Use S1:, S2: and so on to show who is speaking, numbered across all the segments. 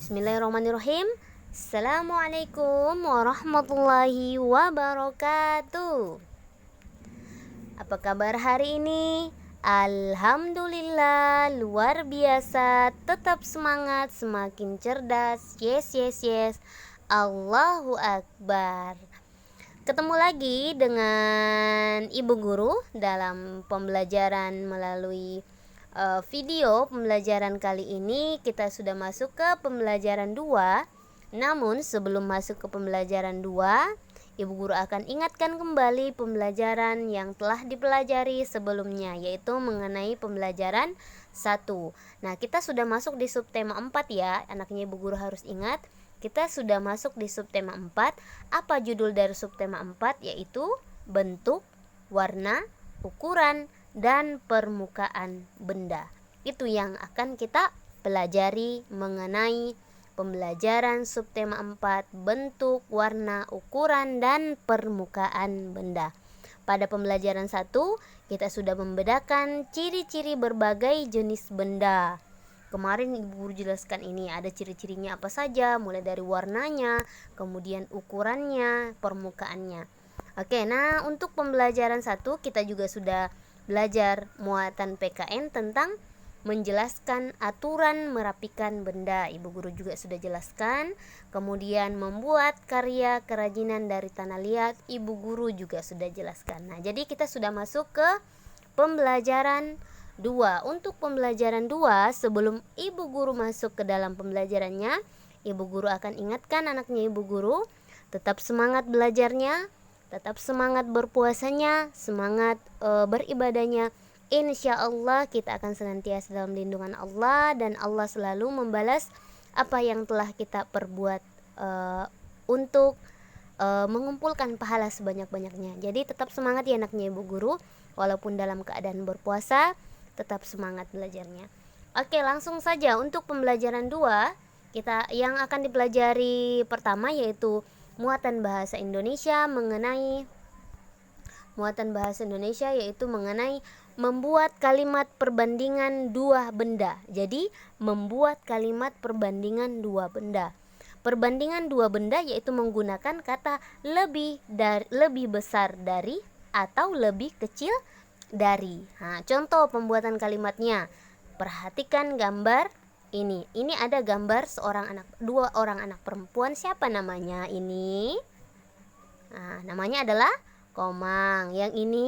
S1: Bismillahirrahmanirrahim. Assalamualaikum warahmatullahi wabarakatuh. Apa kabar hari ini? Alhamdulillah, luar biasa. Tetap semangat, semakin cerdas. Yes, yes, yes. Allahu Akbar. Ketemu lagi dengan Ibu Guru dalam pembelajaran melalui video pembelajaran kali ini. Kita sudah masuk ke pembelajaran 2. Namun sebelum masuk ke pembelajaran 2, Ibu Guru akan ingatkan kembali pembelajaran yang telah dipelajari sebelumnya, yaitu mengenai pembelajaran 1. Nah, kita sudah masuk di subtema 4 ya. Anaknya Ibu Guru harus ingat, kita sudah masuk di subtema 4. Apa judul dari subtema 4? Yaitu bentuk, warna, ukuran, dan permukaan benda. Itu yang akan kita pelajari mengenai pembelajaran subtema 4, bentuk, warna, ukuran, dan permukaan benda. Pada pembelajaran 1, kita sudah membedakan ciri-ciri berbagai jenis benda. Kemarin Ibu Guru jelaskan ini ada ciri-cirinya apa saja, mulai dari warnanya, kemudian ukurannya, permukaannya. Oke, nah untuk pembelajaran 1 kita juga sudah belajar muatan PKN tentang menjelaskan aturan merapikan benda. Ibu Guru juga sudah jelaskan. Kemudian membuat karya kerajinan dari tanah liat, Ibu Guru juga sudah jelaskan. Nah, jadi kita sudah masuk ke pembelajaran 2. Untuk pembelajaran 2, sebelum Ibu Guru masuk ke dalam pembelajarannya, Ibu Guru akan ingatkan anaknya Ibu Guru tetap semangat belajarnya, tetap semangat berpuasanya, semangat beribadahnya. Insya Allah kita akan senantiasa dalam lindungan Allah, dan Allah selalu membalas apa yang telah kita perbuat untuk mengumpulkan pahala sebanyak-banyaknya. Jadi tetap semangat ya anaknya Ibu Guru, walaupun dalam keadaan berpuasa, tetap semangat belajarnya. Oke, langsung saja untuk pembelajaran 2, kita yang akan dipelajari pertama yaitu muatan bahasa Indonesia yaitu mengenai membuat kalimat perbandingan dua benda. Jadi membuat kalimat perbandingan dua benda. Perbandingan dua benda yaitu menggunakan kata lebih besar dari atau lebih kecil dari. Nah, contoh pembuatan kalimatnya. Perhatikan gambar ini. Ini ada gambar dua orang anak perempuan. Siapa namanya ini? Nah, namanya adalah Komang. Yang ini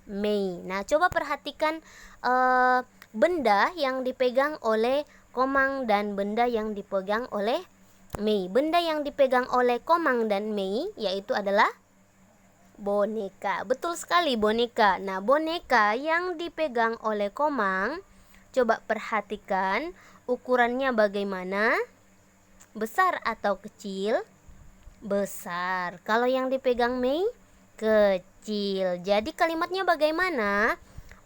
S1: Mei. Nah, coba perhatikan benda yang dipegang oleh Komang dan benda yang dipegang oleh Mei. Benda yang dipegang oleh Komang dan Mei yaitu adalah boneka. Betul sekali, boneka. Nah, boneka yang dipegang oleh Komang, coba perhatikan ukurannya bagaimana? Besar atau kecil? Besar. Kalau yang dipegang Mei, kecil. Jadi kalimatnya bagaimana?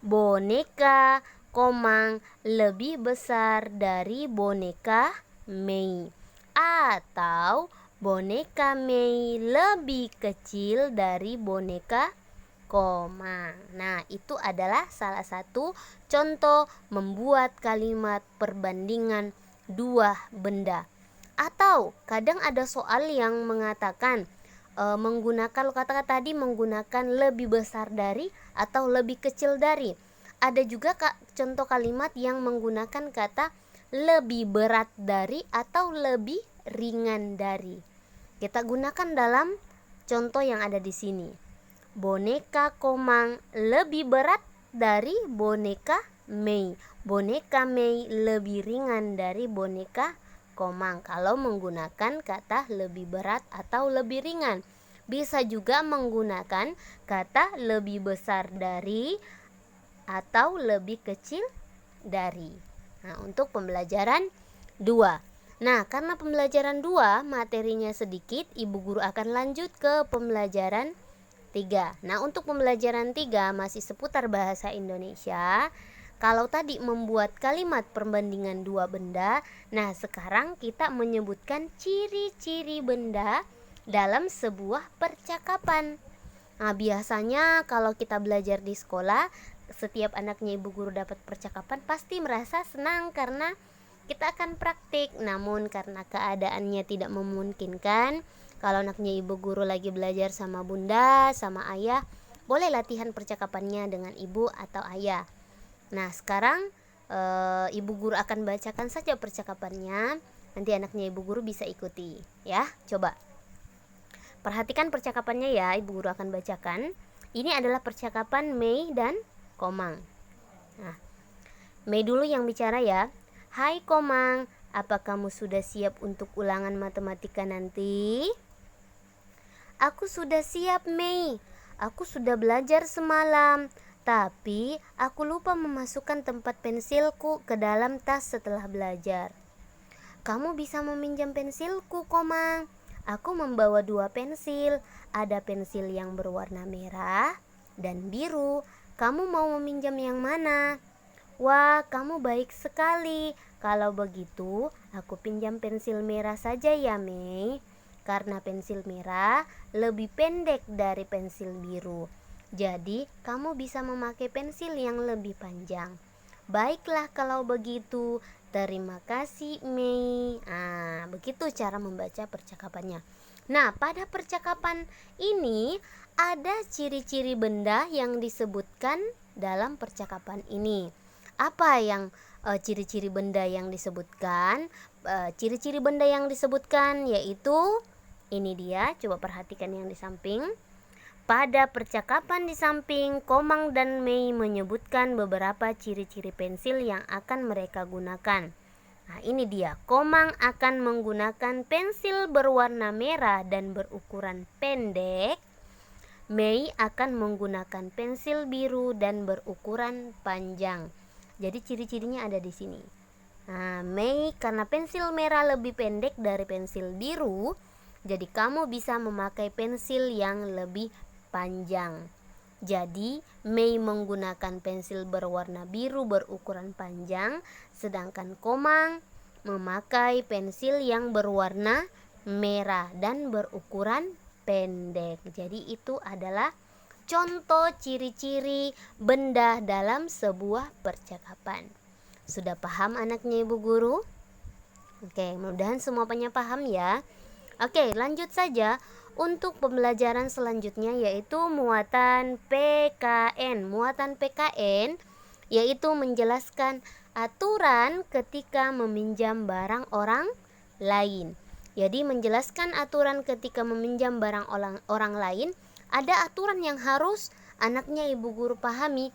S1: Boneka Komang lebih besar dari boneka Mei. Atau boneka Mei lebih kecil dari boneka Komang. Nah, itu adalah salah satu contoh membuat kalimat perbandingan dua benda. Atau kadang ada soal yang mengatakan menggunakan kata tadi menggunakan lebih besar dari atau lebih kecil dari. Ada juga contoh kalimat yang menggunakan kata lebih berat dari atau lebih ringan dari. Kita gunakan dalam contoh yang ada di sini. Boneka Komang lebih berat dari boneka Mei. Boneka Mei lebih ringan dari boneka Komang. Kalau menggunakan kata lebih berat atau lebih ringan. Bisa juga menggunakan kata lebih besar dari atau lebih kecil dari. Nah, untuk pembelajaran 2. Nah, karena pembelajaran 2 materinya sedikit, Ibu Guru akan lanjut ke pembelajaran 3. Nah, untuk pembelajaran 3 masih seputar bahasa Indonesia. Kalau tadi membuat kalimat perbandingan dua benda, nah sekarang kita menyebutkan ciri-ciri benda dalam sebuah percakapan. Nah, biasanya kalau kita belajar di sekolah, setiap anaknya Ibu Guru dapat percakapan pasti merasa senang karena kita akan praktik. Namun karena keadaannya tidak memungkinkan, kalau anaknya ibu guru lagi belajar sama bunda, sama ayah, boleh latihan percakapannya dengan ibu atau ayah. Nah sekarang ibu guru akan bacakan saja percakapannya. Nanti anaknya ibu guru bisa ikuti ya. Coba perhatikan percakapannya ya, ibu guru akan bacakan. Ini adalah percakapan Mei dan Komang. Nah, Mei dulu yang bicara ya. Hai Komang, apa kamu sudah siap untuk ulangan matematika nanti? Aku sudah siap Mei. Aku sudah belajar semalam. Tapi aku lupa memasukkan tempat pensilku ke dalam tas setelah belajar. Kamu bisa meminjam pensilku Komang. Aku membawa 2 pensil. Ada pensil yang berwarna merah dan biru. Kamu mau meminjam yang mana? Wah, kamu baik sekali. Kalau begitu, aku pinjam pensil merah saja ya, Mei. Karena pensil merah lebih pendek dari pensil biru. Jadi, kamu bisa memakai pensil yang lebih panjang. Baiklah kalau begitu. Terima kasih, Mei. Begitu cara membaca percakapannya. Nah, pada percakapan ini ada ciri-ciri benda yang disebutkan dalam percakapan ini. Apa yang ciri-ciri benda yang disebutkan? Ciri-ciri benda yang disebutkan yaitu ini dia, coba perhatikan yang di samping. Pada percakapan di samping, Komang dan Mei menyebutkan beberapa ciri-ciri pensil yang akan mereka gunakan. Nah, ini dia. Komang akan menggunakan pensil berwarna merah dan berukuran pendek. Mei akan menggunakan pensil biru dan berukuran panjang. Jadi ciri-cirinya ada di sini. Nah, Mei karena pensil merah lebih pendek dari pensil biru, jadi kamu bisa memakai pensil yang lebih panjang. Jadi Mei menggunakan pensil berwarna biru berukuran panjang, sedangkan Komang memakai pensil yang berwarna merah dan berukuran pendek. Jadi itu adalah contoh ciri-ciri benda dalam sebuah percakapan. Sudah paham anaknya ibu guru? Oke, mudah-mudahan semuanya paham ya. Oke, lanjut saja untuk pembelajaran selanjutnya yaitu muatan PKN. Muatan PKN yaitu menjelaskan aturan ketika meminjam barang orang lain. Jadi menjelaskan aturan ketika meminjam barang orang lain, ada aturan yang harus anaknya ibu guru pahami.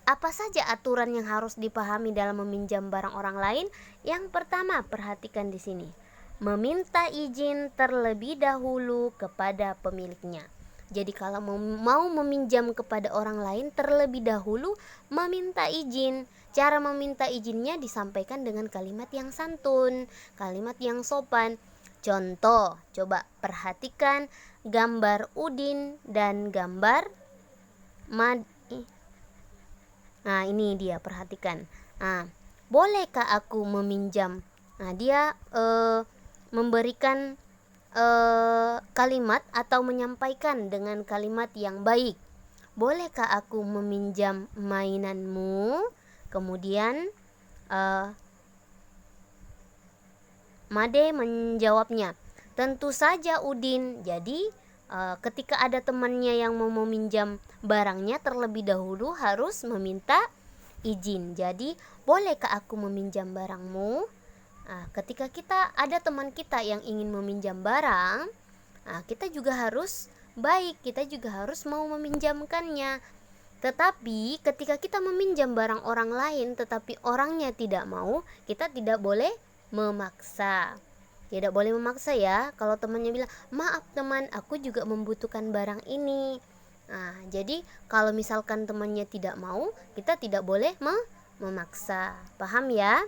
S1: Apa saja aturan yang harus dipahami dalam meminjam barang orang lain? Yang pertama, perhatikan di sini. Meminta izin terlebih dahulu kepada pemiliknya. Jadi kalau mau meminjam kepada orang lain, terlebih dahulu meminta izin. Cara meminta izinnya disampaikan dengan kalimat yang santun, kalimat yang sopan. Contoh, coba perhatikan gambar Udin dan gambar Nah, ini dia, perhatikan. Bolehkah aku meminjam? Nah, dia memberikan kalimat atau menyampaikan dengan kalimat yang baik. Bolehkah aku meminjam mainanmu? Kemudian Made menjawabnya, tentu saja Udin. Jadi ketika ada temannya yang mau meminjam barangnya, terlebih dahulu harus meminta izin. Jadi bolehkah aku meminjam barangmu? Ketika kita ada teman kita yang ingin meminjam barang, kita juga harus baik, kita juga harus mau meminjamkannya. Tetapi ketika kita meminjam barang orang lain tetapi orangnya tidak mau, kita tidak boleh memaksa. Tidak boleh memaksa ya. Kalau temannya bilang, maaf teman, aku juga membutuhkan barang ini. Jadi kalau misalkan temannya tidak mau, kita tidak boleh memaksa. Paham ya?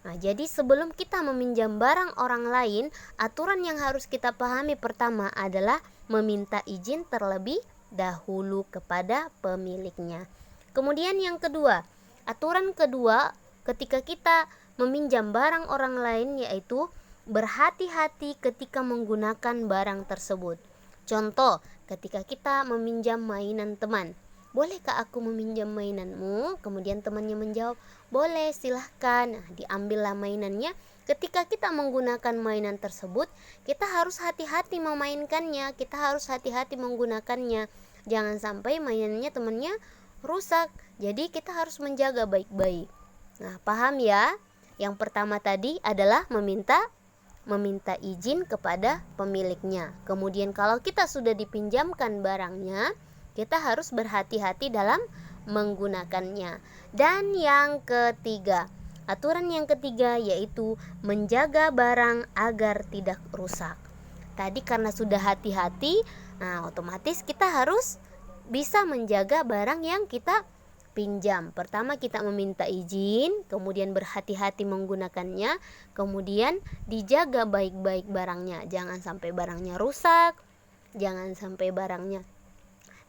S1: Jadi sebelum kita meminjam barang orang lain, aturan yang harus kita pahami pertama adalah meminta izin terlebih dahulu kepada pemiliknya. Kemudian yang kedua, aturan kedua ketika kita meminjam barang orang lain yaitu berhati-hati ketika menggunakan barang tersebut. Contoh, ketika kita meminjam mainan teman, bolehkah aku meminjam mainanmu? Kemudian temannya menjawab, boleh, silahkan. Nah, diambillah mainannya. Ketika kita menggunakan mainan tersebut, kita harus hati-hati memainkannya, kita harus hati-hati menggunakannya. Jangan sampai mainannya temannya rusak. Jadi kita harus menjaga baik-baik. Nah, paham ya? Yang pertama tadi adalah meminta izin kepada pemiliknya. Kemudian kalau kita sudah dipinjamkan barangnya, kita harus berhati-hati dalam menggunakannya. Dan yang ketiga, aturan yang ketiga yaitu menjaga barang agar tidak rusak. Tadi karena sudah hati-hati, nah otomatis kita harus bisa menjaga barang yang kita pinjam. Pertama kita meminta izin, kemudian berhati-hati menggunakannya, kemudian dijaga baik-baik barangnya. Jangan sampai barangnya rusak, jangan sampai barangnya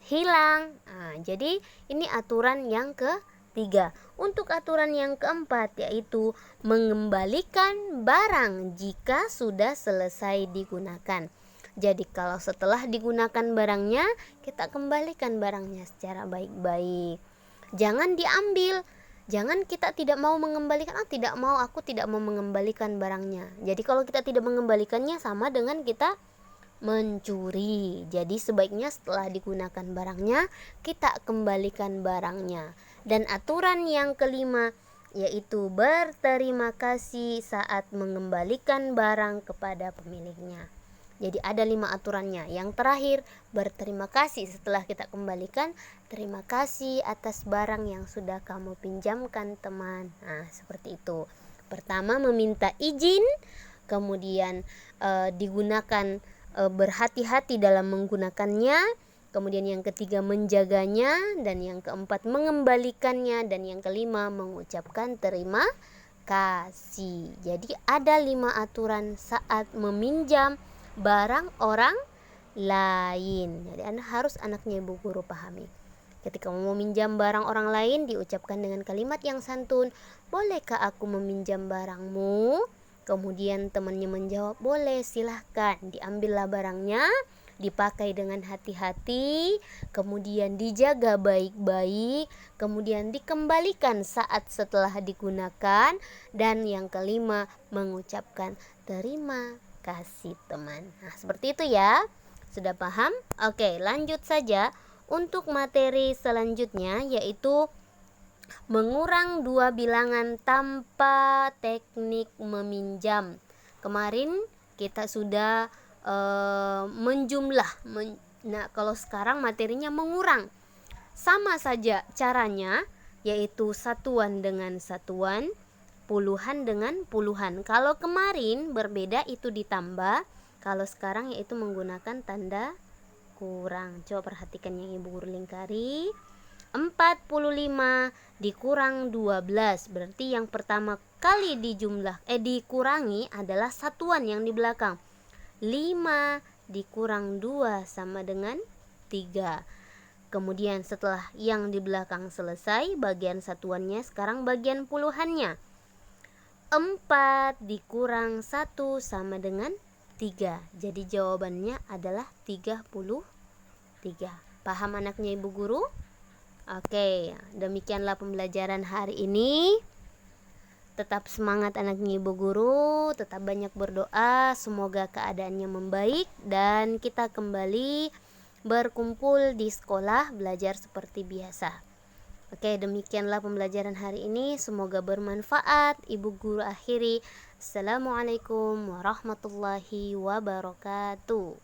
S1: hilang. Nah, jadi ini aturan yang ketiga. Untuk aturan yang keempat yaitu mengembalikan barang jika sudah selesai digunakan. Jadi kalau setelah digunakan barangnya, kita kembalikan barangnya secara baik-baik. Jangan diambil, jangan kita tidak mau mengembalikan, aku tidak mau mengembalikan barangnya. Jadi kalau kita tidak mengembalikannya sama dengan kita mencuri. Jadi sebaiknya setelah digunakan barangnya, kita kembalikan barangnya. Dan aturan yang kelima yaitu berterima kasih saat mengembalikan barang kepada pemiliknya. Jadi ada 5 aturannya. Yang terakhir, berterima kasih setelah kita kembalikan. Terima kasih atas barang yang sudah kamu pinjamkan, teman. Nah, seperti itu. Pertama, meminta izin, kemudian digunakan, berhati-hati dalam menggunakannya. Kemudian yang ketiga, menjaganya, dan yang keempat, mengembalikannya, dan yang kelima, mengucapkan terima kasih. Jadi ada 5 aturan saat meminjam barang orang lain. Jadi anaknya ibu guru pahami. Ketika mau meminjam barang orang lain, diucapkan dengan kalimat yang santun. Bolehkah aku meminjam barangmu? Kemudian temannya menjawab, boleh, silahkan. Diambillah barangnya, dipakai dengan hati-hati, kemudian dijaga baik-baik, kemudian dikembalikan saat setelah digunakan, dan yang kelima, mengucapkan terima kasih, teman. Nah, seperti itu ya. Sudah paham? Oke, lanjut saja untuk materi selanjutnya yaitu mengurang 2 bilangan tanpa teknik meminjam. Kemarin kita sudah menjumlah. Nah, kalau sekarang materinya mengurang. Sama saja caranya, yaitu satuan dengan satuan, puluhan dengan puluhan. Kalau kemarin berbeda itu ditambah, kalau sekarang yaitu menggunakan tanda kurang. Coba perhatikan yang ibu guru lingkari. 45 dikurang 12, berarti yang pertama kali dikurangi adalah satuan yang di belakang. 5 dikurang 2 sama dengan 3. Kemudian setelah yang di belakang selesai, bagian satuannya, sekarang bagian puluhannya. 4 dikurang 1 sama dengan 3. Jadi jawabannya adalah 33. Paham anaknya ibu guru? Oke, demikianlah pembelajaran hari ini. Tetap semangat anaknya ibu guru, tetap banyak berdoa, semoga keadaannya membaik dan kita kembali berkumpul di sekolah belajar seperti biasa. Oke, demikianlah pembelajaran hari ini, semoga bermanfaat. Ibu guru akhiri, Assalamualaikum warahmatullahi wabarakatuh.